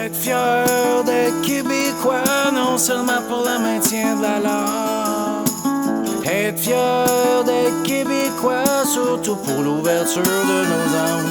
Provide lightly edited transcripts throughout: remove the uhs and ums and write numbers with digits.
Être fier d'être québécois, non seulement pour le maintien de la langue. Être fier d'être québécois, surtout pour l'ouverture de nos âmes.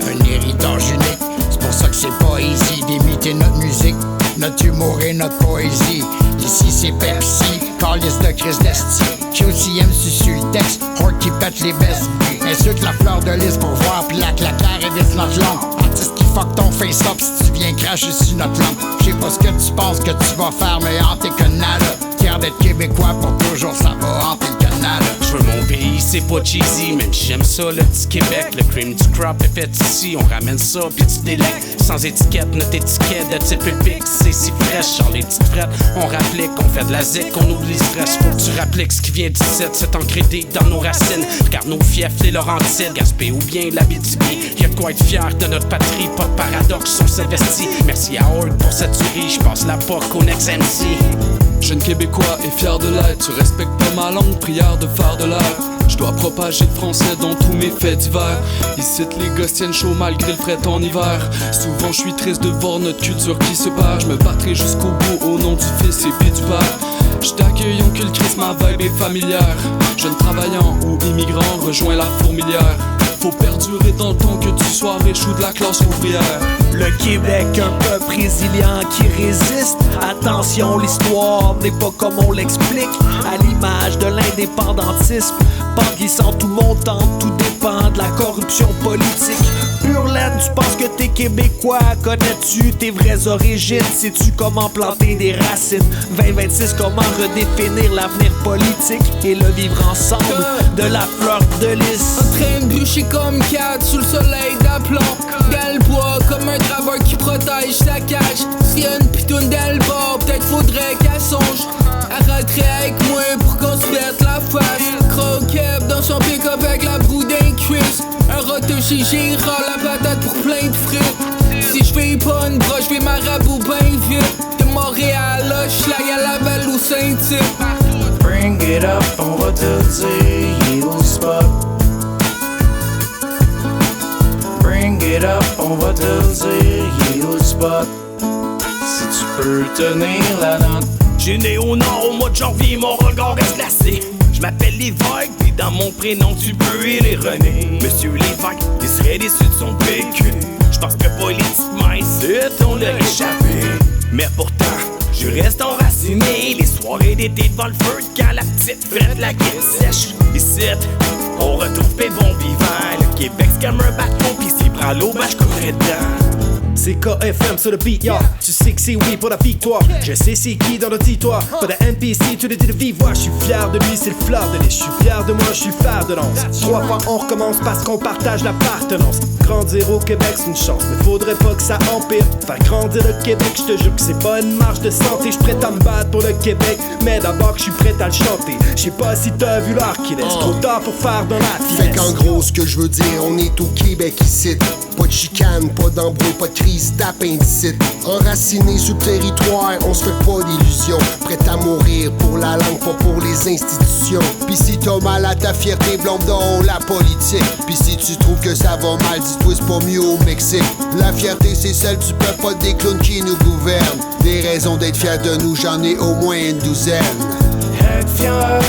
Un héritage unique, c'est pour ça que c'est pas easy d'imiter notre musique, notre humour et notre poésie. Ici c'est Pepsi, calice de Chris d'esti. QCM sur le texte, Hort qui pète les bestes. Insulte la fleur de lys pour voir pis la claquère évite notre langue. Artiste qui fuck ton face up si tu viens cracher sur notre lampe. J'sais pas ce que tu penses que tu vas faire, mais hanter que nada. Fier d'être québécois pour toujours, ça va hanter le Canada. J'veux mon pays, c'est pas cheesy, même si j'aime ça, le petit Québec. Le cream du crop est fait ici, on ramène ça, pis tu délectes. Sans étiquette, notre étiquette de type épique, c'est si fraîche. Genre les petites frettes, on rapplique, on fait de la zik, on oublie le stress. Faut que tu rappliques ce qui vient d'ici, c'est ancré dans nos racines. Regarde nos fiefs, les Laurentides, Gaspé ou bien l'Abitibi. Y'a de quoi être fier de notre patrie, pas de paradoxe, on s'investit. Merci à Hort pour cette tuerie, j'passe la POC au next MC. Jeune Québécois et fier de l'être, tu respectes pas ma langue, prière de faire de l'air. Je dois propager le français dans tous mes faits divers. Ici les gosses tiennent chaud malgré le fret en hiver. Souvent je suis triste de voir notre culture qui se perd. Je me battrai jusqu'au bout au nom du fils et puis du père. Je t'accueille en cultrice, ma vibe est familière. Jeune travaillant ou immigrant, rejoins la fourmilière. Faut perdurer dans le temps que tu sois riche ou de la classe ouvrière. Le Québec, un peuple résilient qui résiste. Attention, l'histoire n'est pas comme on l'explique. À l'image de l'indépendantisme, pente glissante, tout le monde tente, tout dépend de la corruption politique. Pure laine, tu penses que t'es québécois, connais-tu tes vraies origines? Sais-tu comment planter des racines? 2026, comment redéfinir l'avenir politique et le vivre ensemble de la fleur de lys? En train de bûcher comme 4 sous le soleil d'aplomb. Dans le bois comme un draveur qui protège sa cage. S'il y a une pitoune dans le bord, peut-être faudrait qu'elle songe à rentrer avec moi pour qu'on se pète la face. Croquette dans son pick-up avec la broue d'un cuisse. Un roteux chez Gérard, la patate pour plein de frites. Si je fais pas une broche, je vais marabout ben vite. De Montréal à Schlag à Laval ou Saint-Tite. Bring it up, on va te dire, il est au spot. Bring it up, on va te dire, il est au spot. Si tu peux tenir la note. J'suis né au nord au mois de janvier, mon regard reste glacé. J'm'appelle Lévesque, puis dans mon prénom tu peux y les René. Monsieur Lévesque, il serait déçu de son vécu. J'pense que politiquement ici, on l'a échappé. Mais pourtant, je reste enraciné. Les soirées d'été devant le feu, quand la petite frette la gueule sèche. Ici, on retrouve des bons vivants. Le Québec c'est comme un bateau, pis s'il prend l'eau, ben j'courrais dedans. C'est KFM sur le beat, ya. Tu sais que c'est oui pour la victoire. Je sais c'est qui dans le territoire. Pas de NPC, tu le dis de vive voix. Je suis fier de lui, c'est le fleur de lys. Je suis fier de moi, je suis le fer de lance. 3 fois on recommence parce qu'on partage l'appartenance. Grandir au Québec c'est une chance, mais faudrait pas que ça empire. Faire grandir le Québec, je te jure que c'est pas une marche de santé. Je prête à me battre pour le Québec, mais d'abord que je suis prêt à le chanter. Je sais pas si t'as vu l'art qu'il laisse. Trop tard pour faire dans la finesse. Fait qu'en gros ce que je veux dire, on est au Québec ici. Pas de chicane, pas d'embrouille, pas de crise d'appendicite. Enraciné sur le territoire, on se fait pas d'illusions. Prêt à mourir pour la langue, pas pour les institutions. Pis si t'as mal à ta fierté, blâme donc la politique. Pis si tu trouves que ça va mal, dis-toi c'est pas mieux au Mexique. La fierté c'est celle du peuple, pas des clowns qui nous gouvernent. Des raisons d'être fier de nous, j'en ai au moins une douzaine. Être fier